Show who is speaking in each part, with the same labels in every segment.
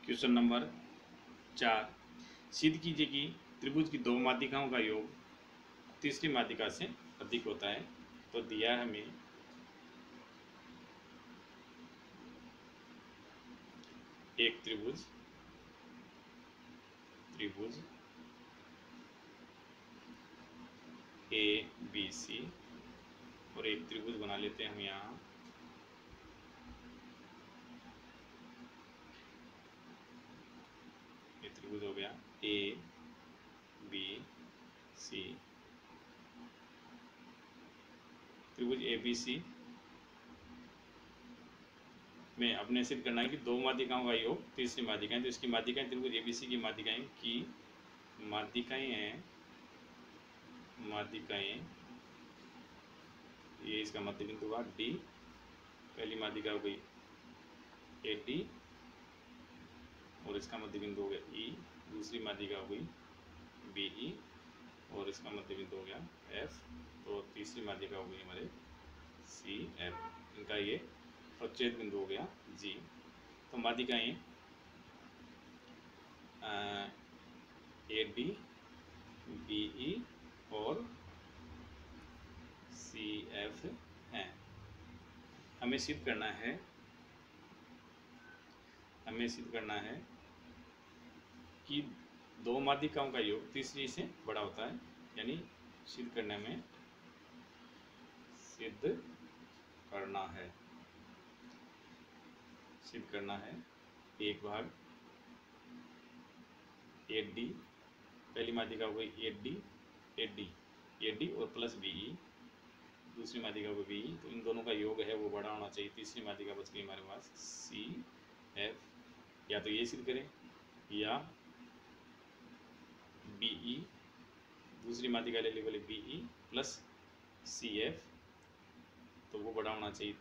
Speaker 1: Question number 4, सिद्ध कीजिए कि त्रिभुज की दो माध्यिकाओं का योग तीसरी माध्यिका से अधिक होता है। तो दिया है हमें एक त्रिभुज ए बी सी और एक त्रिभुज बना लेते हैं हम यहाँ ये त्रिभुज हो गया ए बी सी। त्रिभुज ए बी सी में अपने सिद्ध करना है कि दो माध्यिकाओं का योग तीसरी माध्यिकाएं। तो इसकी माध्यिकाएं त्रिभुज ए बी सी की माध्यिकाएं हैं ये इसका मध्य बिंदु हुआ डी, पहली माध्यिका हो गई ए डी और इसका मध्य बिंदु हो गया ई, दूसरी माध्यिका हो गई बी ई और इसका मध्य बिंदु हो गया एफ। तो तीसरी माध्यिका हो गई हमारे सी एफ, इनका ये प्रच्छेद बिंदु हो गया जी। तो माध्यिकाएं ए डी बी ई और सी एफ हैं। हमें सिद्ध करना है कि दो माध्यिकाओं का योग तीसरी से बड़ा होता है, यानी सिद्ध करना है एक भाग ए डी, पहली माध्यिका हो गई ए डी और प्लस बी ई, दूसरी माध्यिका को बी ई। तो इन दोनों का योग है वो बड़ा होना चाहिए। तीसरी माध्यिका बच गई हमारे पास सी एफ, या तो ये सिद्ध करें या बी ई, दूसरी माध्यिका ले level B E plus C F, तो वो बड़ा होना चाहिए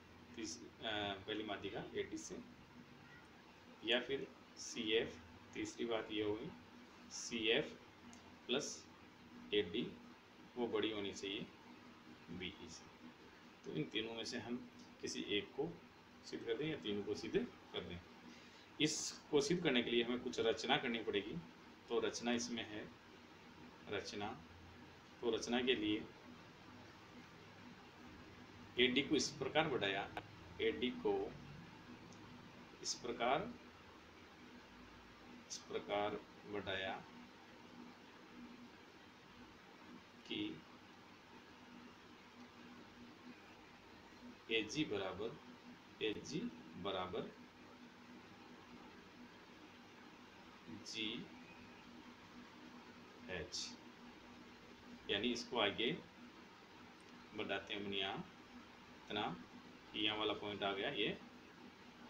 Speaker 1: पहली माध्यिका ए डी से, या फिर सी एफ। तीसरी बात ये होगी C F plus A D, वो बड़ी होनी चाहिए बी ई से। तो इन तीनों में से हम किसी एक को सिद्ध कर दें या तीनों को सिद्ध कर दें। इसको सिद्ध करने के लिए हमें कुछ रचना करनी पड़ेगी। तो रचना इसमें है तो रचना के लिए ए डी को इस प्रकार बढ़ाया, ए डी को इस प्रकार बढ़ाया कि ए जी बराबर जी एच, यानी इसको आगे बढ़ाते हैं हम यहाँ इतना कि यहाँ वाला पॉइंट आ गया, ये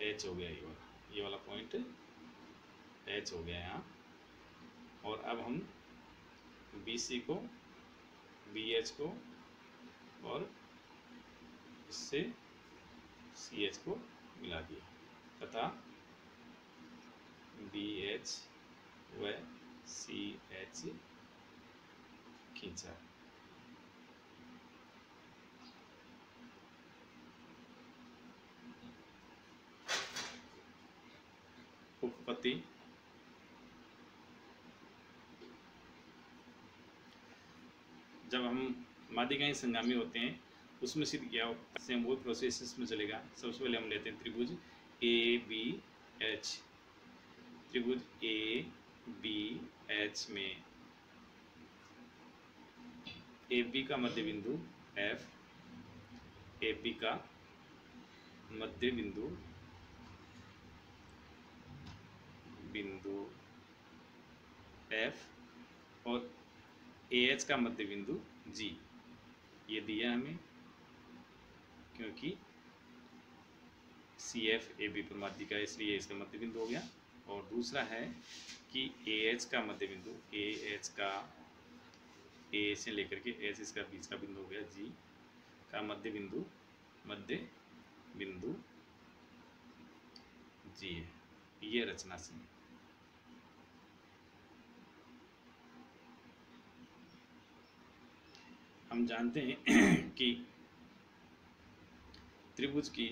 Speaker 1: एच हो गया, ये वाला पॉइंट एच हो गया यहाँ। और अब हम बी सी को बी एच को और इससे सी एच को मिला दिया तथा बी एच व सी एच खींचा। उपपत्ति जब हम माध्यिकाएं संगामी होते हैं उसमें सिद्ध किया से हम वो प्रोसेस इसमें चलेगा। सबसे पहले हम लेते हैं त्रिभुज ए बी एच। त्रिभुज ए बी एच में ए बी का मध्य बिंदु एफ, ए बी का मध्य बिंदु एफ और ए एच का मध्य बिंदु जी, ये दिया हमें क्योंकि सी एफ ए बी पर माध्यिका है इसलिए इसका मध्य बिंदु हो गया। और दूसरा है कि ए एच का मध्य बिंदु, ए एच का ए से लेकर के एच इसका बीच का बिंदु हो गया जी का मध्य बिंदु जी है। ये रचना से हम जानते हैं कि त्रिभुज की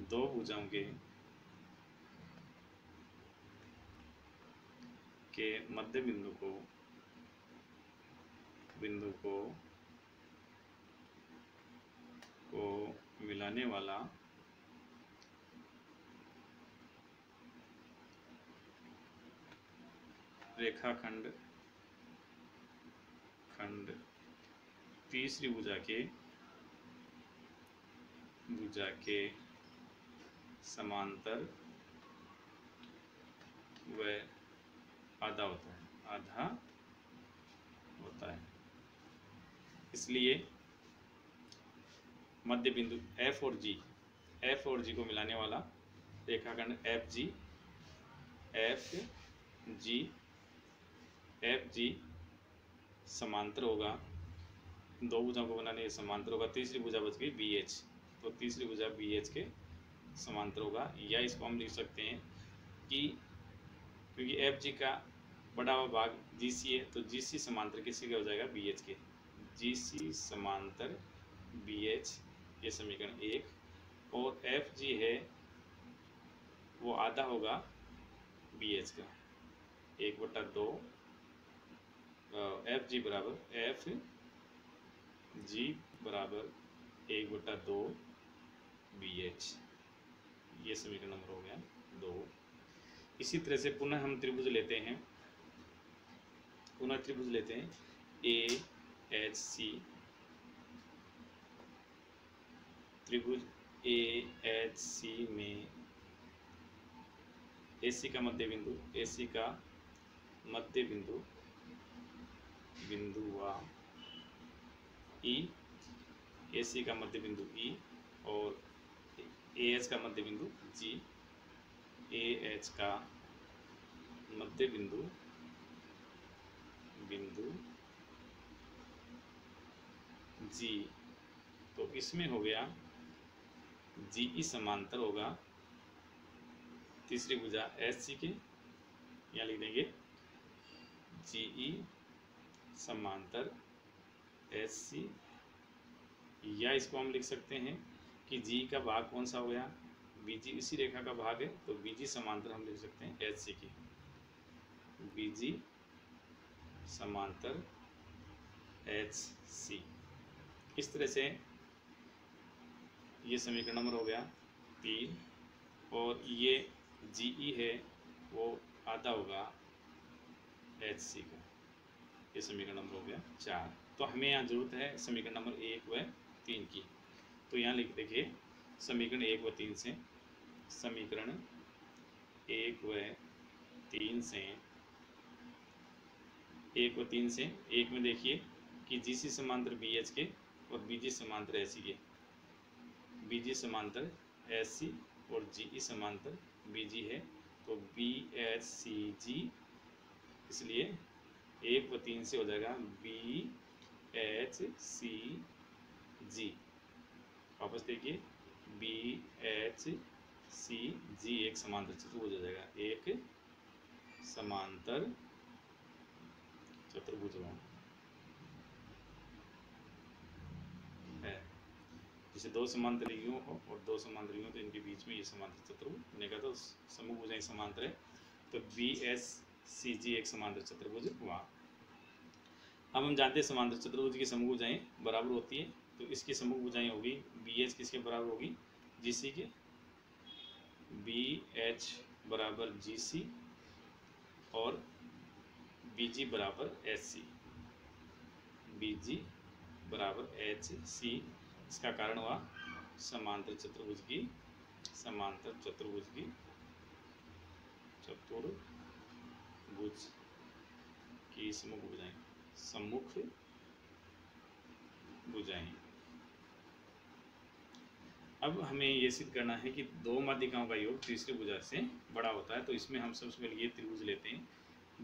Speaker 1: दो भुजाओं के मध्य बिंदु को मिलाने वाला रेखाखंड तीसरी भुजा के समांतर व आधा होता है। इसलिए मध्य बिंदु F और G को मिलाने वाला रेखाखंड FG समांतर होगा, दो भुजाओं को बनाने समांतर होगा। तीसरी भुजा बच गई BH, तो तीसरी भुजा BH के समांतर होगा। या इसको हम लिख सकते हैं कि क्योंकि FG का बड़ा हुआ भाग GC है, तो GC समांतर किसी का हो जाएगा BH के। GC समांतर BH, ये समीकरण 1। और FG है वो आधा होगा BH का, 1/2। FG बराबर 1/2 BH, ये समीकरण नंबर हो गया 2। इसी तरह से पुनः हम त्रिभुज लेते हैं, AHC त्रिभुज AHC में AC का मध्य बिंदु हुआ E, AC का मध्य बिंदु E और AH का मध्य बिंदु G। AH का मध्य बिंदु G, तो इसमें हो गया GE समांतर होगा तीसरी भुजा SC के, यहाँ लिख देंगे GE समांतर SC। या इसको हम लिख सकते हैं कि G का भाग कौन सा हो गया, BG इसी रेखा का भाग है, तो BG समांतर हम लिख सकते हैं HC की, BG समांतर HC। इस तरह से ये समीकरण नंबर हो गया 3। और ये GE है वो आधा होगा HC का, ये समीकरण नंबर हो गया 4। तो हमें यहाँ जरूरत है समीकरण नंबर 1 व 3 की, तो यहाँ लिख देखिए समीकरण 1 व 3 से, समीकरण 1 व 3 से, 1 व 3 से 1 में देखिए कि GC समांतर BH के और BG समांतर SC के, BG समांतर SC और GE समांतर BG है, तो BHCG, इसलिए 1 व 3 से हो जाएगा BHCG। वापस देखिए BHCG एक समांतर चतुर्भुज हो जाएगा, एक समांतर चतुर्भुज है। जैसे दो समांतर यूं हो और दो समांतर यूं, तो इनके बीच में ये समांतर चतुर्भुज बनेगा, तो समूह भुजाएं समांतर है, तो BHCG एक समांतर चतुर्भुज हुआ। अब हम जानते हैं समांतर चतुर्भुज की समूह भुजाएं बराबर होती है, तो इसकी समूह भुजाएं होगी BH किसके बराबर होगी, GC के, BH बराबर GC और BG बराबर HC, BG बराबर HC। इसका कारण हुआ समांतर चतुर्भुज की सम्मुख भुजाएं। अब हमें ये सिद्ध करना है कि दो माध्यिकाओं का योग तीसरी भुजा से बड़ा होता है, तो इसमें हम सबसे पहले ये त्रिभुज लेते हैं,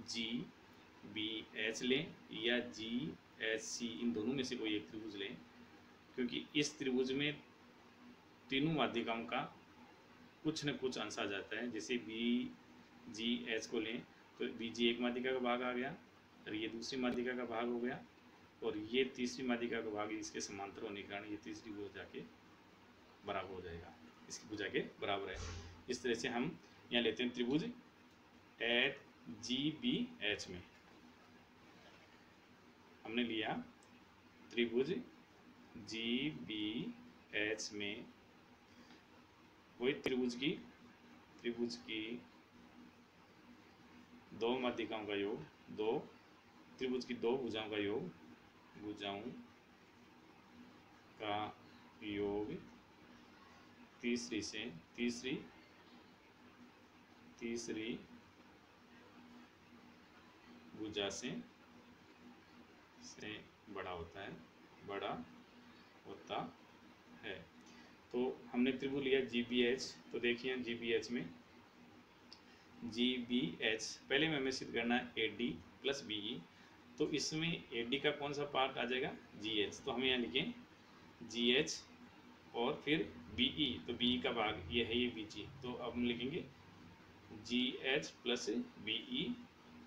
Speaker 1: GBH लें या GHC, इन दोनों में से कोई एक त्रिभुज लें, क्योंकि इस त्रिभुज में तीनों माध्यिकाओं का कुछ न कुछ अंश आ जाता है। जैसे BGH को लें तो BG एक माध्यिका का भाग आ गया और ये दूसरी माध्यिका का भाग हो गया, और ये तीसरी माध्यिका का भाग इसके समांतर होने के कारण ये तीसरी भुजा के बराबर हो जाएगा। इसकी भुजा के बराबर है। इस तरह से हम यहाँ लेते हैं त्रिभुज एच जी बी एच में हमने लिया त्रिभुज जी बी एच में वही त्रिभुज की दो माध्यिकाओं का योग, दो त्रिभुज की दो भुजाओं का योग, भुजाओं का योग तीसरी भुजा से बड़ा होता है। तो हमने त्रिभुज लिया GBH। तो देखिए GBH में GBH पहले में हमें सिद्ध करना है AD प्लस BE। तो इसमें AD का कौन सा पार्ट आ जाएगा? GH। तो हम यहाँ लिखें GH और फिर BE, तो BE का भाग ये है, ये BG। तो अब हम लिखेंगे GH प्लस BE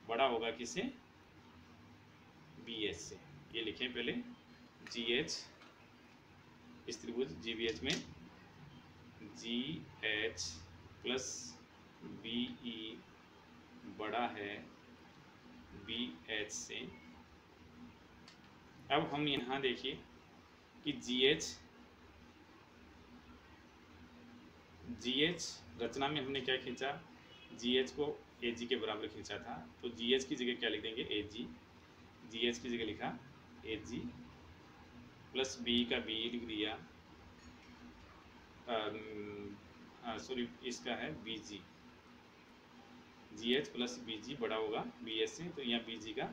Speaker 1: बड़ा होगा किससे? BH से। ये लिखें पहले GH, इस त्रिभुज GBH में GH प्लस BE बड़ा है BH से। अब हम यहाँ देखिए कि GH रचना में हमने क्या खींचा? GH को AG के बराबर खींचा था। तो GH की जगह क्या लिख देंगे? AG। GH की जगह लिखा AG प्लस BE का BE लिख दिया, सॉरी इसका है BG। GH प्लस BG बड़ा होगा BH से, तो यहाँ BG का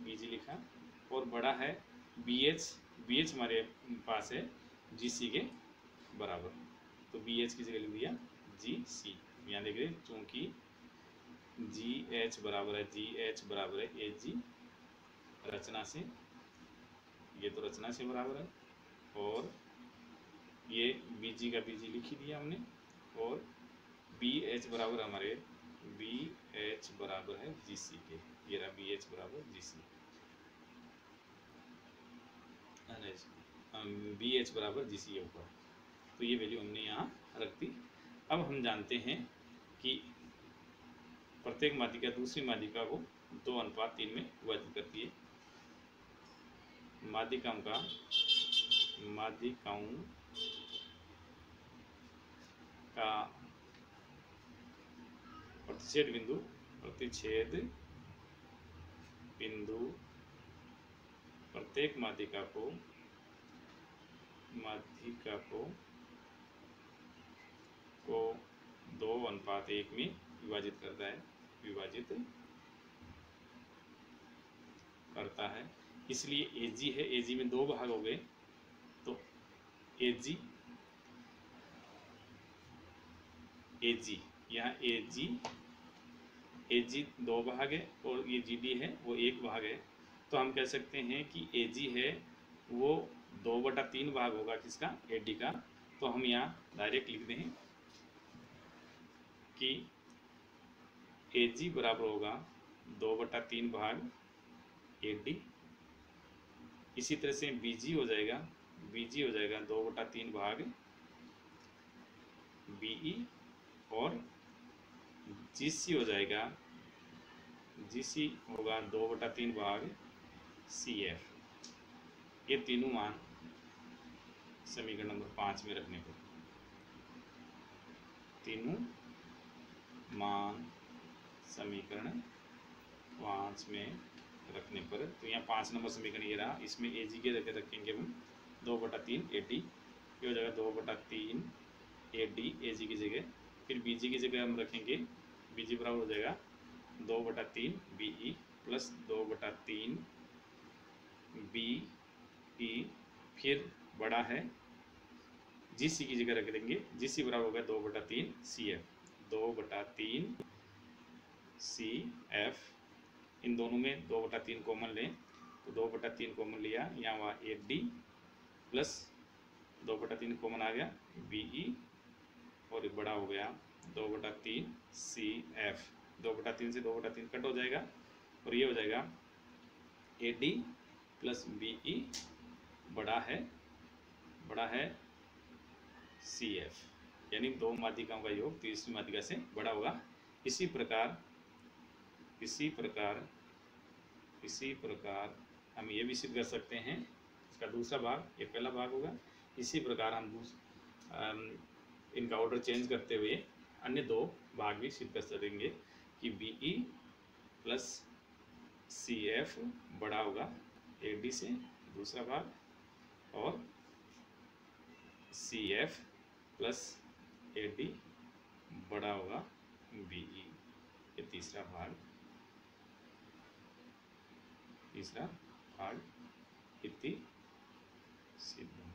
Speaker 1: BG लिखा और बड़ा है BH हमारे पास है GC के बराबर। तो BH की जगह लिख दिया GC। यहाँ देख रहे हैं चूँकि GH बराबर है AG रचना से, ये तो रचना से बराबर है, और ये BG का BG लिख ही दिया हमने, और BH बराबर हमारे BH बराबर है GC के। ये रहा BH बराबर GC, BH बराबर GC के ऊपर। तो ये वैल्यू हमने यहाँ रख दी। अब हम जानते हैं कि प्रत्येक माध्यिका दूसरी माध्यिका को 2:3 में विभाजित करती है। माध्यिकाओं का प्रतिच्छेद बिंदु प्रत्येक माध्यिका को 2:1 में विभाजित करता है। इसलिए AG है, AG में दो भाग हो गए। तो AG यहाँ AG दो भाग है और ये GD है वो एक भाग है। तो हम कह सकते हैं कि AG है वो 2/3 भाग होगा किसका? AD का। तो हम यहाँ डायरेक्ट लिख दें कि AG बराबर होगा 2/3 भाग AD। इसी तरह से BG हो जाएगा 2/3 भाग BE, और GC होगा 2/3 भाग CF। ये तीनों मान समीकरण नंबर 5 में रखने पर, तीनों मान समीकरण 5 में रखने पर, तो यहाँ 5 नंबर समीकरण ये रहा। इसमें AG के जगह रखेंगे हम 2/3 AD, ये हो जाएगा 2/3 AD AG की जगह। फिर BG की जगह हम रखेंगे BG बराबर हो जाएगा 2/3 BE प्लस 2/3 BE। फिर बड़ा है GC की जगह रख देंगे, GC बराबर होगा 2/3 CF, 2/3 CF। इन दोनों में 2/3 कॉमन लें, तो 2/3 कॉमन लिया, यहाँ हुआ AD प्लस 2/3 कॉमन आ गया BE, और ये बड़ा हो गया 2/3 CF। 2/3 से 2/3 कट हो जाएगा और ये हो जाएगा AD प्लस BE बड़ा है CF। यानी दो माध्यिकाओं का योग तीसरी माध्यिका से बड़ा होगा। इसी प्रकार हम ये भी सिद्ध कर सकते हैं, इसका दूसरा भाग, ये पहला भाग होगा। इसी प्रकार हम इनका ऑर्डर चेंज करते हुए अन्य दो भाग भी सिद्ध कर सकेंगे कि BE प्लस CF बड़ा होगा AD से, दूसरा भाग, और CF प्लस AD बड़ा होगा BE, ये तीसरा भाग इति सिद्धम।